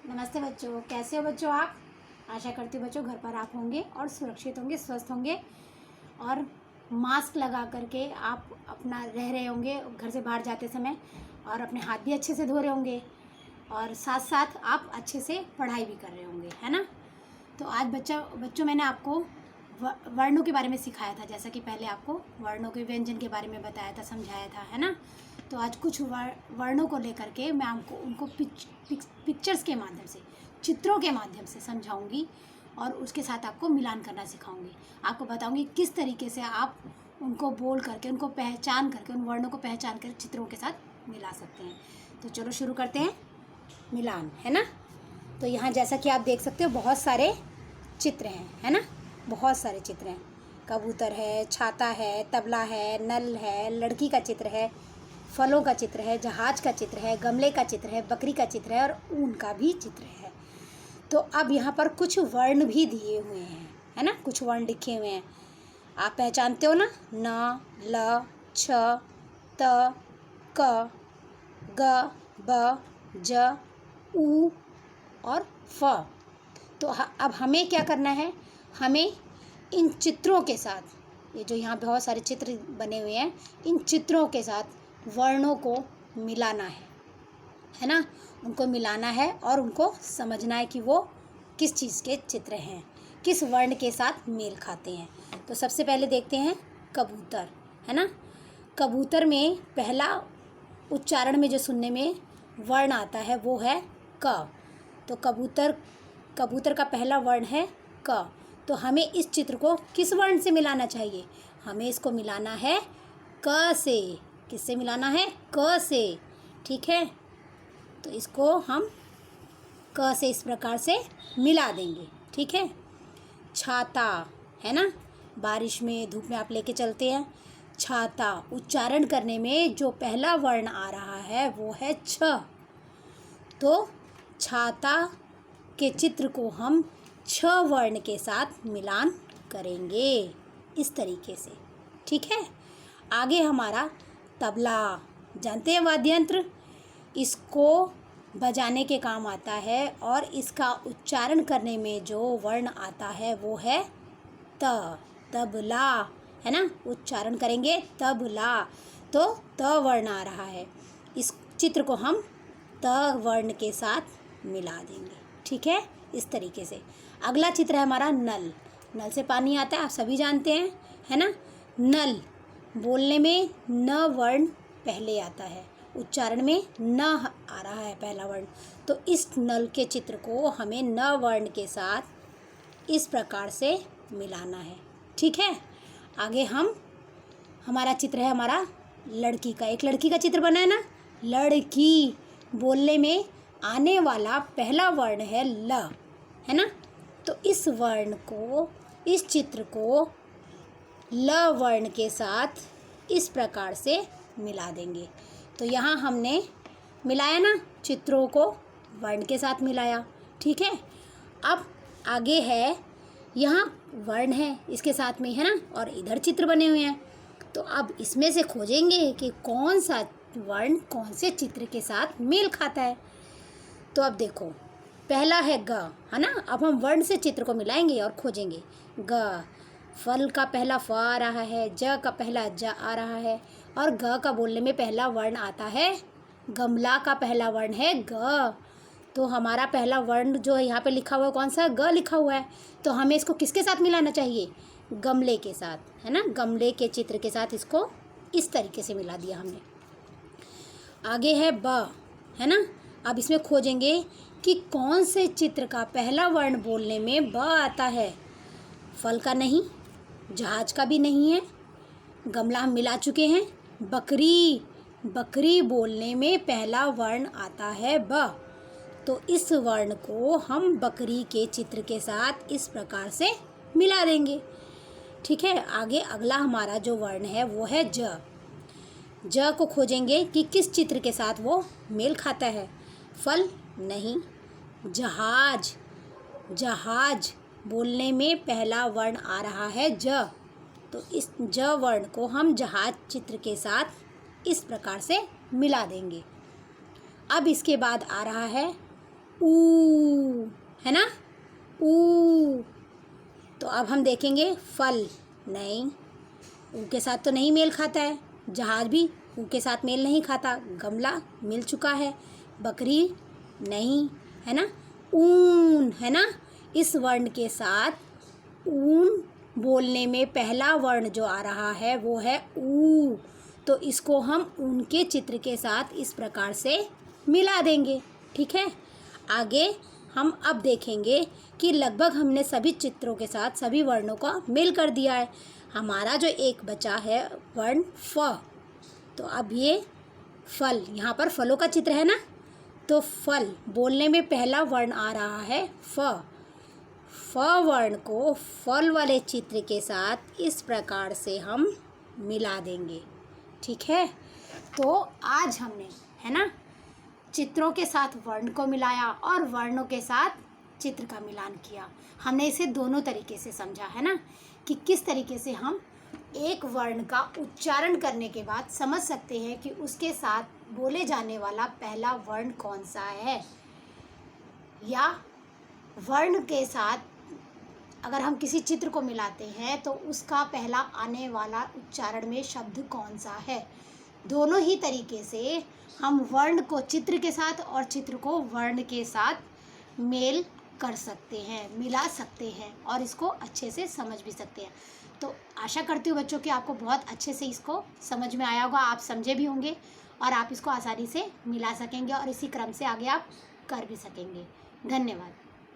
नमस्ते बच्चों, कैसे हो बच्चों आप। आशा करती हूँ बच्चों घर पर आप होंगे और सुरक्षित होंगे, स्वस्थ होंगे और मास्क लगा करके आप अपना रह रहे होंगे घर से बाहर जाते समय, और अपने हाथ भी अच्छे से धो रहे होंगे और साथ साथ आप अच्छे से पढ़ाई भी कर रहे होंगे, है ना। तो आज बच्चों मैंने आपको वर्णों के बारे में सिखाया था, जैसा कि पहले आपको वर्णों के व्यंजन के बारे में बताया था, समझाया था, है ना। तो आज कुछ वर्णों को लेकर के मैं आपको उनको पिक्चर्स के माध्यम से, चित्रों के माध्यम से समझाऊंगी और उसके साथ आपको मिलान करना सिखाऊंगी। आपको बताऊंगी किस तरीके से आप उनको बोल करके, उनको पहचान करके, उन वर्णों को पहचान कर चित्रों के साथ मिला सकते हैं। तो चलो शुरू करते हैं मिलान, है ना। तो यहाँ जैसा कि आप देख सकते हो बहुत सारे चित्र हैं, है ना, बहुत सारे चित्र हैं। कबूतर है, छाता है, तबला है, नल है, लड़की का चित्र है, फलों का चित्र है, जहाज का चित्र है, गमले का चित्र है, बकरी का चित्र है और ऊन का भी चित्र है। तो अब यहाँ पर कुछ वर्ण भी दिए हुए हैं, है ना, कुछ वर्ण लिखे हुए हैं। आप पहचानते हो ना, न, ल, छ, त, क, ग, ब, ज, उ और फ। तो अब हमें क्या करना है, हमें इन चित्रों के साथ, ये जो यहाँ बहुत सारे चित्र बने हुए हैं, इन चित्रों के साथ वर्णों को मिलाना है ना, उनको मिलाना है और उनको समझना है कि वो किस चीज़ के चित्र हैं, किस वर्ण के साथ मेल खाते हैं। तो सबसे पहले देखते हैं कबूतर, है ना। कबूतर में पहला उच्चारण में जो सुनने में वर्ण आता है वो है क। तो कबूतर का पहला वर्ण है क। तो हमें इस चित्र को किस वर्ण से मिलाना चाहिए, हमें इसको मिलाना है क से। किससे मिलाना है, क से, ठीक है। तो इसको हम क से इस प्रकार से मिला देंगे, ठीक है। छाता, है ना, बारिश में धूप में आप लेके चलते हैं। छाता उच्चारण करने में जो पहला वर्ण आ रहा है वो है छ। तो छाता के चित्र को हम छ वर्ण के साथ मिलान करेंगे इस तरीके से, ठीक है। आगे हमारा तबला, जानते हैं वाद्य यंत्र, इसको बजाने के काम आता है और इसका उच्चारण करने में जो वर्ण आता है वो है त। तबला, है ना, उच्चारण करेंगे तबला, तो त वर्ण आ रहा है। इस चित्र को हम त वर्ण के साथ मिला देंगे, ठीक है, इस तरीके से। अगला चित्र है हमारा नल। नल से पानी आता है, आप सभी जानते हैं, है ना। नल बोलने में न वर्ण पहले आता है, उच्चारण में न आ रहा है पहला वर्ण। तो इस नल के चित्र को हमें न वर्ण के साथ इस प्रकार से मिलाना है, ठीक है। आगे हमारा चित्र है हमारा लड़की का। एक लड़की का चित्र बना है ना, लड़की बोलने में आने वाला पहला वर्ण है ल, है ना। तो इस वर्ण को, इस चित्र को ल वर्ण के साथ इस प्रकार से मिला देंगे। तो यहाँ हमने मिलाया ना, चित्रों को वर्ण के साथ मिलाया, ठीक है। अब आगे है, यहाँ वर्ण है इसके साथ में, है ना, और इधर चित्र बने हुए हैं। तो अब इसमें से खोजेंगे कि कौन सा वर्ण कौन से चित्र के साथ मेल खाता है। तो अब देखो, पहला है ग, है ना। अब हम वर्ण से चित्र को मिलाएंगे और खोजेंगे। ग, फल का पहला फ आ रहा है, ज का पहला ज आ रहा है और ग का बोलने में पहला वर्ण आता है, गमला का पहला वर्ण है ग। तो हमारा पहला वर्ण जो है यहाँ पे लिखा हुआ है कौन सा, ग लिखा हुआ है। तो हमें इसको किसके साथ मिलाना चाहिए, गमले के साथ, है ना, गमले के चित्र के साथ इसको इस तरीके से मिला दिया हमने। आगे है ब, है ना। अब इसमें खोजेंगे कि कौन से चित्र का पहला वर्ण बोलने में ब आता है। फल का नहीं, जहाज का भी नहीं है, गमला हम मिला चुके हैं। बकरी, बकरी बोलने में पहला वर्ण आता है ब। तो इस वर्ण को हम बकरी के चित्र के साथ इस प्रकार से मिला देंगे, ठीक है। आगे अगला हमारा जो वर्ण है वो है ज। ज को खोजेंगे कि किस चित्र के साथ वो मेल खाता है। फल नहीं, जहाज, जहाज बोलने में पहला वर्ण आ रहा है ज। तो इस ज वर्ण को हम जहाज चित्र के साथ इस प्रकार से मिला देंगे। अब इसके बाद आ रहा है ऊ, है ना, ऊ। तो अब हम देखेंगे फल, नहीं, ऊ के साथ तो नहीं मेल खाता है। जहाज भी ऊ के साथ मेल नहीं खाता। गमला मिल चुका है। बकरी नहीं, है ना। ऊन, है ना, इस वर्ण के साथ ऊन बोलने में पहला वर्ण जो आ रहा है वो है ऊ। तो इसको हम ऊन के चित्र के साथ इस प्रकार से मिला देंगे। ठीक है, आगे हम अब देखेंगे कि लगभग हमने सभी चित्रों के साथ सभी वर्णों का मेल कर दिया है। हमारा जो एक बचा है वर्ण फ, तो अब ये फल, यहाँ पर फलों का चित्र है ना, तो फल बोलने में पहला वर्ण आ रहा है फ। फ वर्ण को फल वाले चित्र के साथ इस प्रकार से हम मिला देंगे। ठीक है, तो आज हमने, है ना, चित्रों के साथ वर्ण को मिलाया और वर्णों के साथ चित्र का मिलान किया। हमने इसे दोनों तरीके से समझा, है ना, कि किस तरीके से हम एक वर्ण का उच्चारण करने के बाद समझ सकते हैं कि उसके साथ बोले जाने वाला पहला वर्ण कौन सा है, या वर्ण के साथ अगर हम किसी चित्र को मिलाते हैं तो उसका पहला आने वाला उच्चारण में शब्द कौन सा है। दोनों ही तरीके से हम वर्ण को चित्र के साथ और चित्र को वर्ण के साथ मेल कर सकते हैं, मिला सकते हैं और इसको अच्छे से समझ भी सकते हैं। तो आशा करती हूँ बच्चों कि आपको बहुत अच्छे से इसको समझ में आया होगा, आप समझे भी होंगे और आप इसको आसानी से मिला सकेंगे और इसी क्रम से आगे आप कर भी सकेंगे। धन्यवाद।